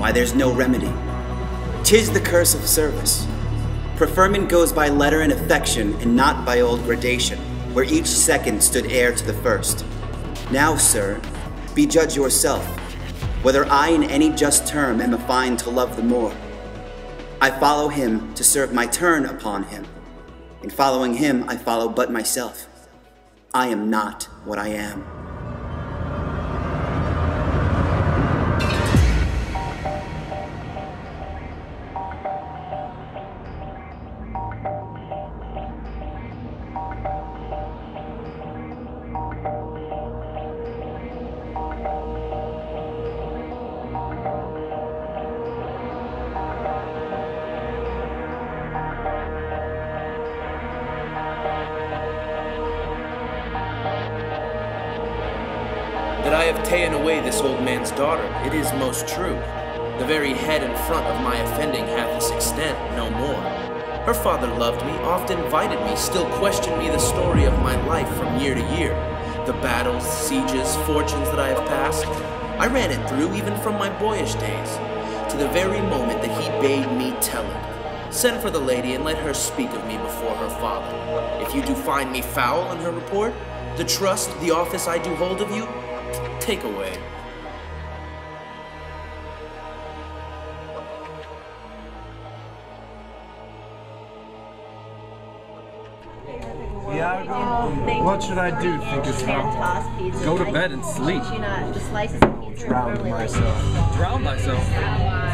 why there's no remedy. 'Tis the curse of service. Preferment goes by letter and affection, and not by old gradation, where each second stood heir to the first. Now, sir, be judge yourself, whether I in any just term am affined to love the more. I follow him to serve my turn upon him. In following him, I follow but myself. I am not what I am. That I have ta'en away this old man's daughter, it is most true. The very head and front of my offending hath this extent, no more. Her father loved me, oft invited me, still questioned me the story of my life from year to year. The battles, sieges, fortunes that I have passed, I ran it through even from my boyish days, to the very moment that he bade me tell it. Send for the lady and let her speak of me before her father. If you do find me foul in her report, the trust, the office I do hold of you, take away. Iago, what should I do, thinkest thou? Go to bed and sleep. Drown myself. Drown thyself?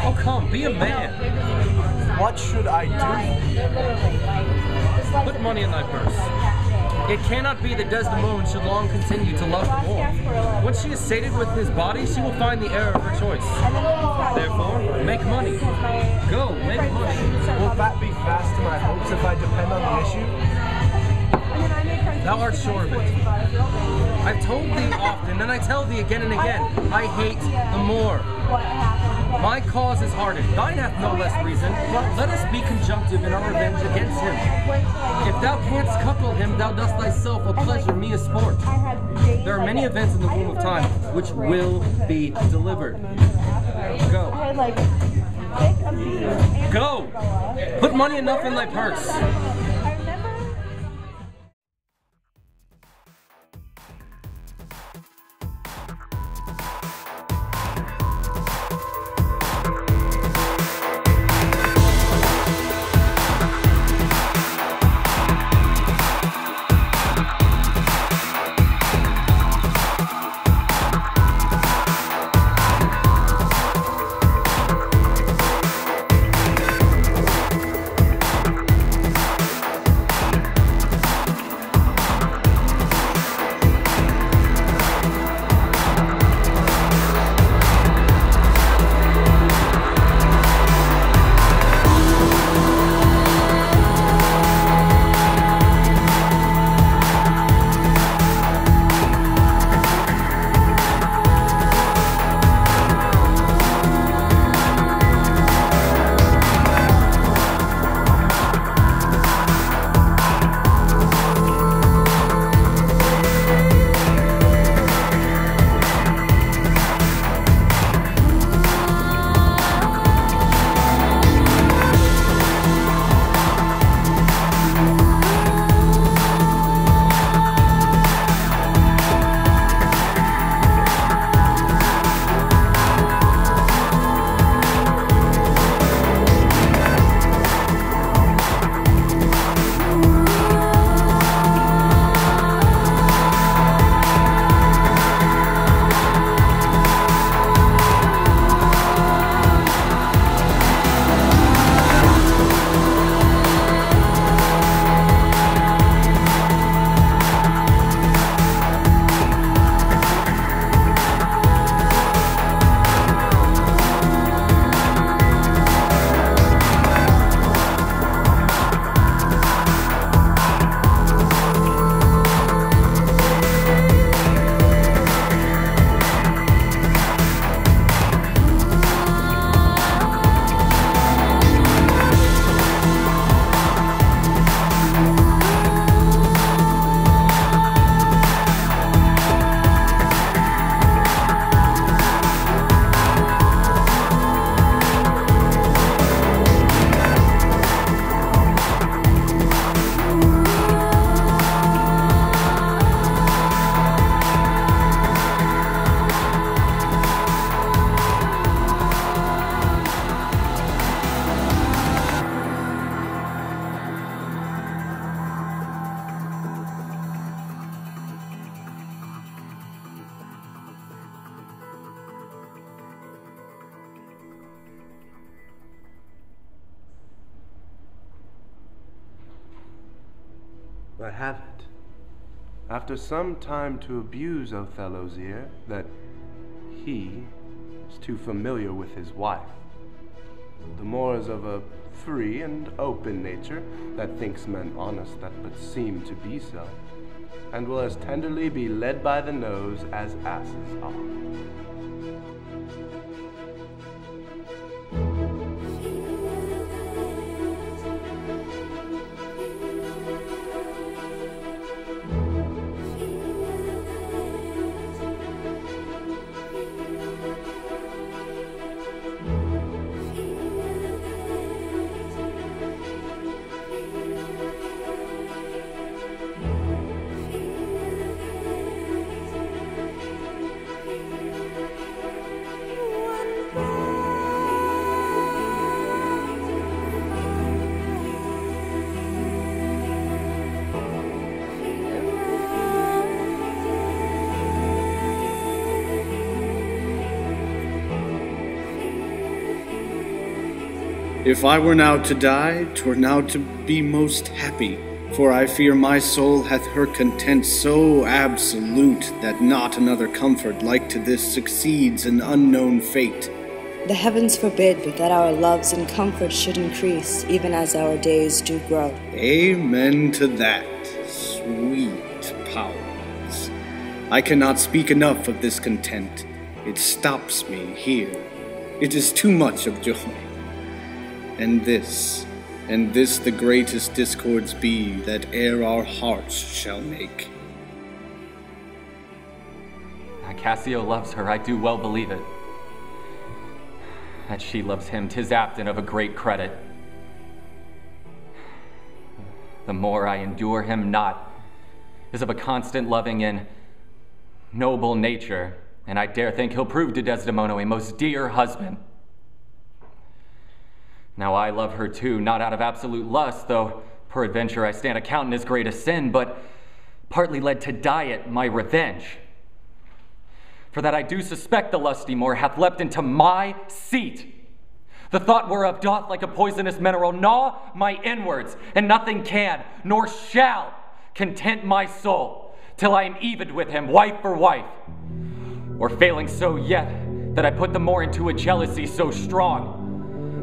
Oh, come, be a man. What should I do? Put money in thy purse. It cannot be that Desdemona should long continue to love the more. When she is sated with his body, she will find the heir of her choice. Therefore, make money. Go, make money. Will that be fast to my hopes if I depend on the issue? Thou art sure of it. I've told thee often, and I tell thee again and again, I hate the Moor. My cause is hardened, thine hath no less reason, but let us be conjunctive in our revenge against him. If thou canst couple him, thou dost thyself a pleasure, me a sport. There are many events in the womb of time which will be delivered. Go. Go! Put money enough in thy purse. I haven't. After some time to abuse Othello's ear that he is too familiar with his wife. The Moor is of a free and open nature that thinks men honest that but seem to be so, and will as tenderly be led by the nose as asses are. If I were now to die, 'twere now to be most happy, for I fear my soul hath her content so absolute that not another comfort like to this succeeds an unknown fate. The heavens forbid but that our loves and comforts should increase, even as our days do grow. Amen to that, sweet powers. I cannot speak enough of this content. It stops me here. It is too much of joy. And this the greatest discords be that e'er our hearts shall make. Cassio loves her, I do well believe it. That she loves him, 'tis apt and of a great credit. The more I endure him not, is of a constant loving and noble nature, and I dare think he'll prove to Desdemona a most dear husband. Now I love her too, not out of absolute lust, though peradventure I stand accounting as great a sin, but partly led to diet my revenge. For that I do suspect the lusty Moor hath leapt into my seat, the thought whereof doth like a poisonous mineral gnaw my inwards, and nothing can, nor shall, content my soul, till I am evened with him, wife for wife. Or failing so yet, that I put the Moor into a jealousy so strong,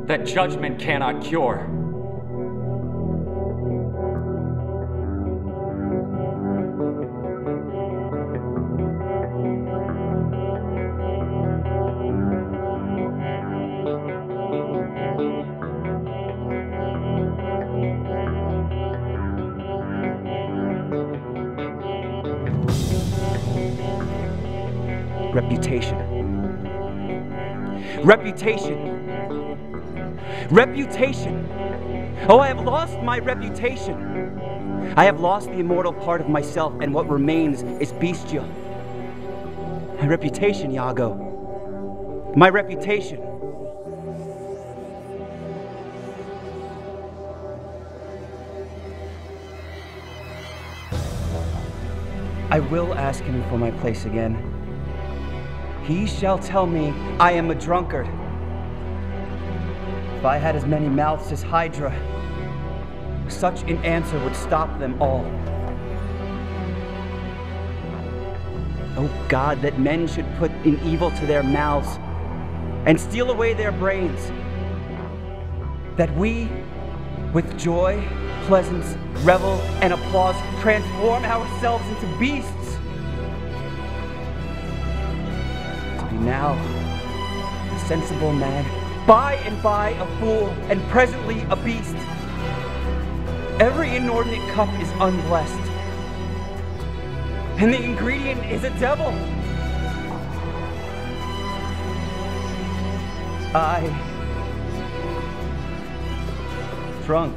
that judgment cannot cure. Reputation. Reputation. Reputation! Oh, I have lost my reputation. I have lost the immortal part of myself, and what remains is bestial. My reputation, Iago. My reputation. I will ask him for my place again. He shall tell me I am a drunkard. If I had as many mouths as Hydra, such an answer would stop them all. Oh God, that men should put in evil to their mouths and steal away their brains. That we, with joy, pleasance, revel, and applause, transform ourselves into beasts. To be now a sensible man, by and by a fool, and presently a beast. Every inordinate cup is unblessed, and the ingredient is a devil. I, drunk.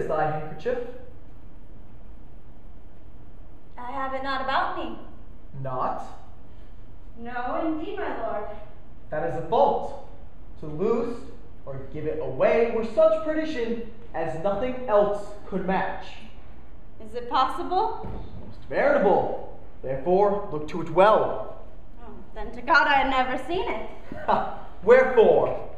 is thy handkerchief? I have it not about me. Not? No, indeed, my lord. That is a fault. To lose or give it away were such perdition as nothing else could match. Is it possible? Most veritable. Therefore, look to it well. Oh, then to God I had never seen it. Ha! Wherefore?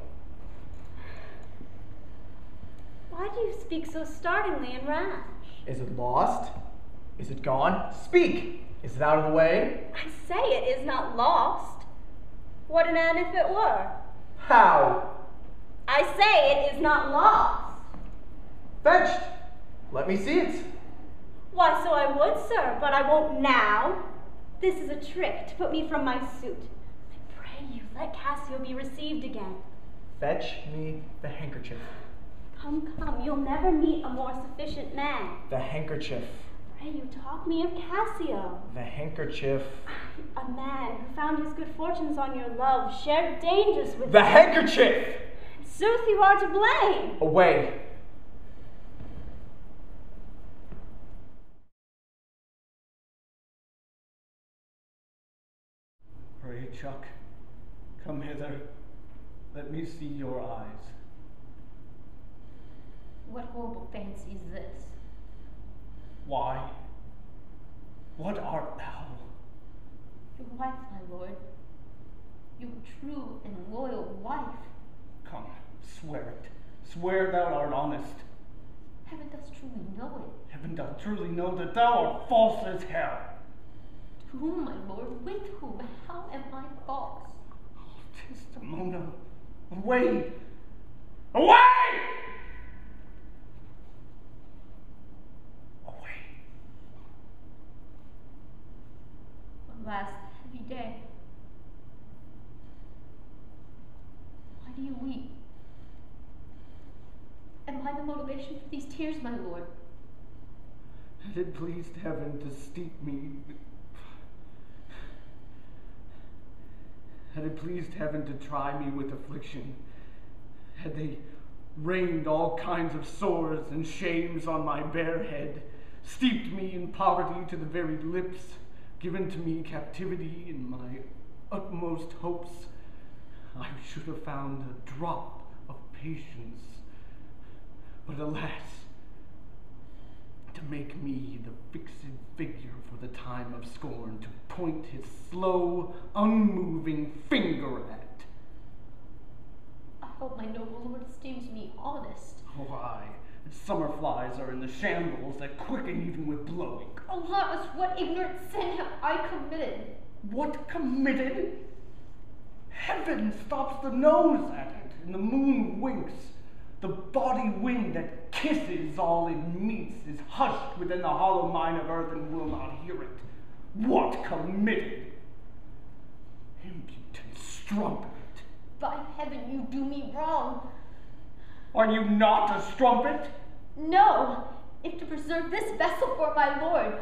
Why do you speak so startlingly and rash? Is it lost? Is it gone? Speak! Is it out of the way? I say it is not lost. What an end if it were. How? I say it is not lost. Fetched! Let me see it. Why, so I would, sir, but I won't now. This is a trick to put me from my suit. I pray you, let Cassio be received again. Fetch me the handkerchief. Come, come, you'll never meet a more sufficient man. The handkerchief. Pray you, talk me of Cassio. The handkerchief. A man who found his good fortunes on your love, shared dangers with The you. handkerchief! In sooth, you are to blame. Away. Pray, Chuck, come hither. Let me see your eyes. What horrible fancy is this? Why? What art thou? Your wife, my lord. Your true and loyal wife. Come, swear it. Swear thou art honest. Heaven does truly know it. Heaven doth truly know that thou art false as hell. To whom, my lord? With whom? How am I false? Oh, Desdemona, away! Away! Last heavy day. Why do you weep? Am I the motivation for these tears, my lord? Had it pleased heaven to steep me, had it pleased heaven to try me with affliction, had they rained all kinds of sores and shames on my bare head, steeped me in poverty to the very lips, given to me captivity in my utmost hopes, I should have found a drop of patience. But alas, to make me the fixed figure for the time of scorn, to point his slow, unmoving finger at. I hope my noble lord esteems me honest. Oh, aye. Summer flies are in the shambles that quicken even with blowing. Alas, what ignorant sin have I committed? What committed? Heaven stops the nose at it, and the moon winks. The body wind that kisses all it meets is hushed within the hollow mine of earth and will not hear it. What committed? Impudent strumpet. By heaven, you do me wrong. Are you not a strumpet? No, if to preserve this vessel for my lord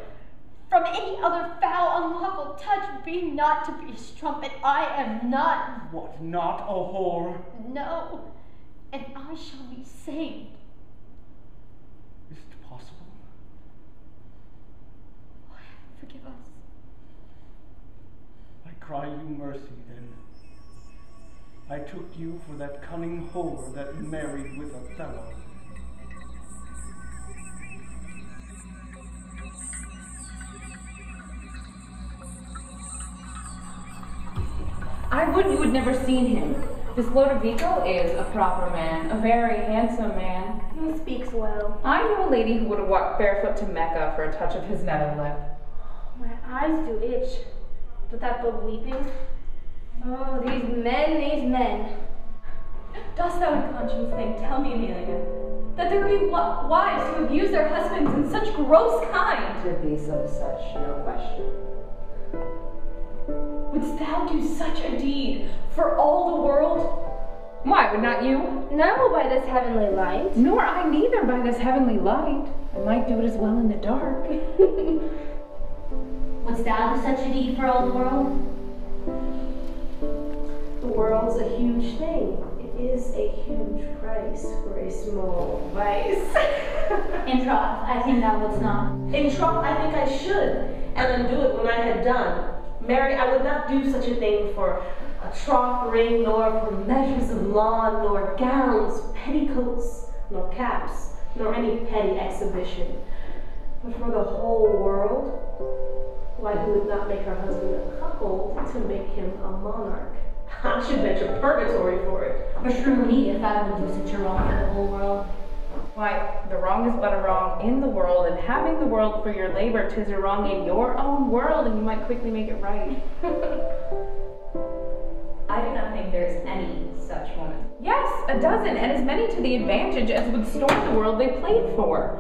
from any other foul, unlawful touch, be not to be a strumpet. I am not. What, not a whore? No, and I shall be saved. Is it possible? Oh, forgive us. I cry you mercy, then. I took you for that cunning whore that married with Othello. I would you had never seen him. This Lodovico is a proper man, a very handsome man. He speaks well. I know a lady who would have walked barefoot to Mecca for a touch of his nether lip. My eyes do itch. But that the weeping? Oh, these men. Dost thou in conscience think, tell me, Amelia, that there be wives who abuse their husbands in such gross kind? There be some such, no question. Wouldst thou do such a deed for all the world? Why, would not you? No, by this heavenly light. Nor I neither by this heavenly light. I might do it as well in the dark. Wouldst thou do such a deed for all the world? The world's a huge thing. It is a huge price for a small vice. In troth, I think thou wouldst not. In troth, I think I should, and undo it when I had done. Mary, I would not do such a thing for a troth ring, nor for measures of lawn, nor gowns, petticoats, nor caps, nor any petty exhibition. But for the whole world, why, who would not make her husband a cuckold to make him a monarch? I should venture purgatory for it. Beshrew me if I would do such a wrong for the whole world. Why, the wrong is but a wrong in the world, and having the world for your labor, 'tis a wrong in your own world, and you might quickly make it right. I do not think there is any such woman. Yes, a dozen, and as many to the advantage as would storm the world they played for.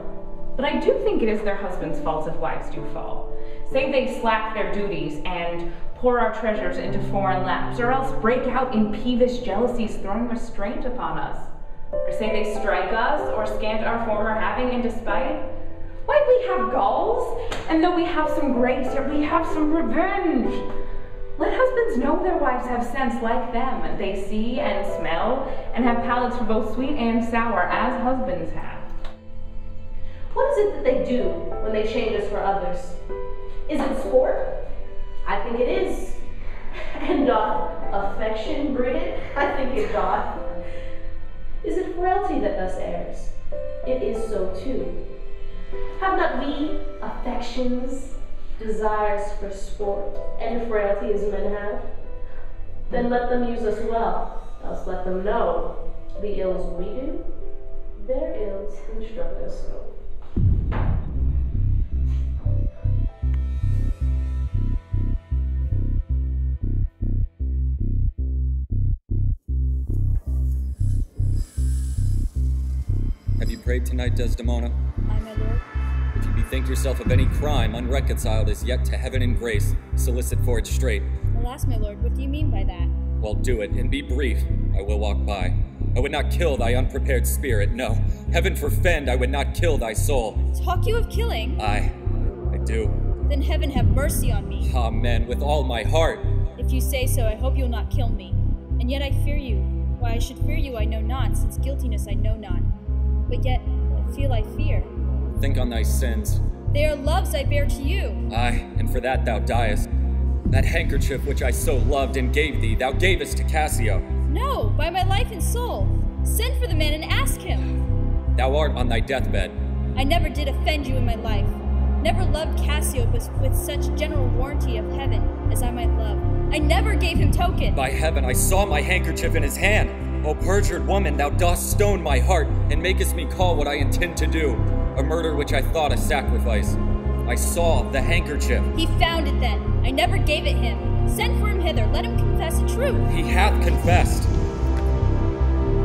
But I do think it is their husbands' faults if wives do fall. Say they slack their duties and pour our treasures into foreign laps, or else break out in peevish jealousies, throwing restraint upon us. Or say they strike us, or scant our former having in despite. Why, we have galls, and though we have some grace, yet we have some revenge. Let husbands know their wives have sense like them. They see and smell, and have palates for both sweet and sour, as husbands have. What is it that they do when they change us for others? Is it sport? I think it is. And doth affection breed it? I think it doth. Is it frailty that thus errs? It is so too. Have not we affections, desires for sport, and frailty as men have? Then let them use us well, else let them know the ills we do, their ills instruct us so. Have you prayed tonight, Desdemona? Aye, my lord. If you bethink yourself of any crime unreconciled as yet to heaven and grace, solicit for it straight. Alas, my lord, what do you mean by that? Well, do it, and be brief. I will walk by. I would not kill thy unprepared spirit, no. Heaven forfend, I would not kill thy soul. Talk you of killing? I do. Then heaven have mercy on me. Amen, with all my heart. If you say so, I hope you'll not kill me. And yet I fear you. Why I should fear you I know not, since guiltiness I know not. But yet, I feel I fear. Think on thy sins. They are loves I bear to you. Aye, and for that thou diest. That handkerchief which I so loved and gave thee, thou gavest to Cassio. No, by my life and soul. Send for the man and ask him. Thou art on thy deathbed. I never did offend you in my life. Never loved Cassio with such general warranty of heaven as I might love. I never gave him token. By heaven, I saw my handkerchief in his hand. O perjured woman, thou dost stone my heart, and makest me call what I intend to do, a murder which I thought a sacrifice. I saw the handkerchief. He found it then. I never gave it him. Send for him hither. Let him confess the truth. He hath confessed.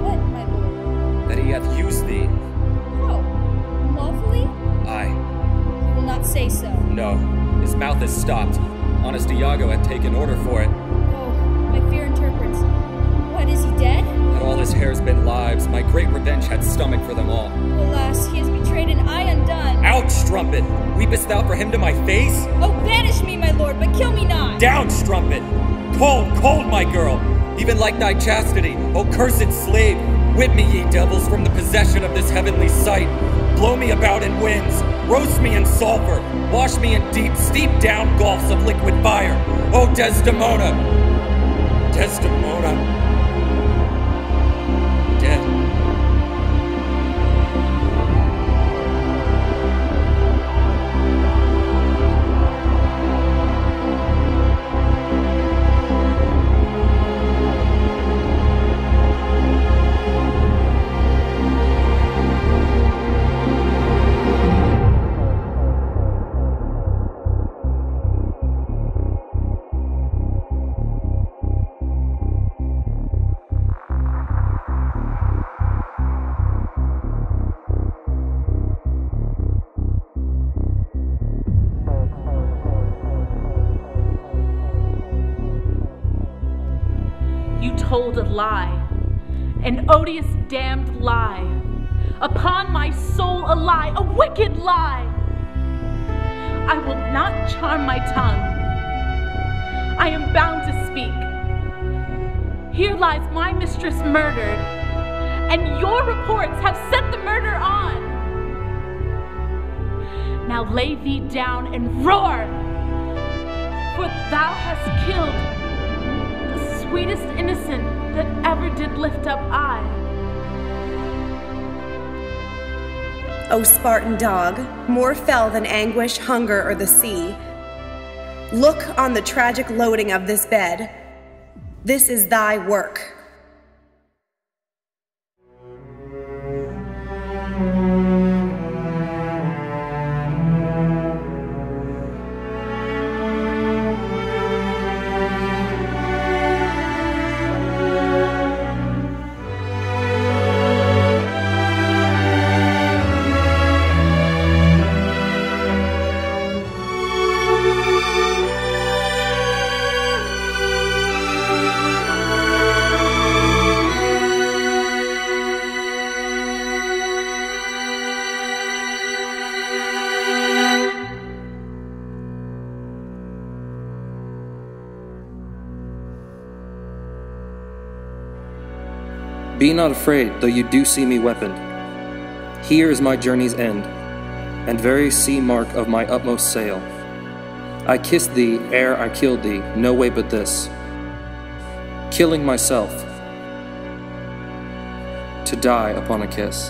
What, my lord? That he hath used thee. How? Lawfully? Aye. He will not say so. No. His mouth is stopped. Honest Iago had taken order for it. Oh, my fear interprets. What, is he dead? Had all his hairs been lives, my great revenge had stomach for them all. Alas, he is betrayed and I undone. Out, strumpet! Weepest thou for him to my face? Oh, banish me, my lord, but kill me not! Down, strumpet! Cold, cold, my girl! Even like thy chastity, O cursed slave! Whip me, ye devils, from the possession of this heavenly sight! Blow me about in winds! Roast me in sulfur! Wash me in deep, steep down gulfs of liquid fire! O Desdemona! Desdemona! Dead. Told a lie, an odious damned lie, upon my soul a lie, a wicked lie. I will not charm my tongue. I am bound to speak. Here lies my mistress murdered, and your reports have set the murder on. Now lay thee down and roar! For thou hast killed the sweetest innocent that ever did lift up eye. O Spartan dog, more fell than anguish, hunger, or the sea, look on the tragic loading of this bed. This is thy work. Be not afraid, though you do see me weaponed. Here is my journey's end, and very sea mark of my utmost sail. I kissed thee ere I killed thee, no way but this, killing myself, to die upon a kiss.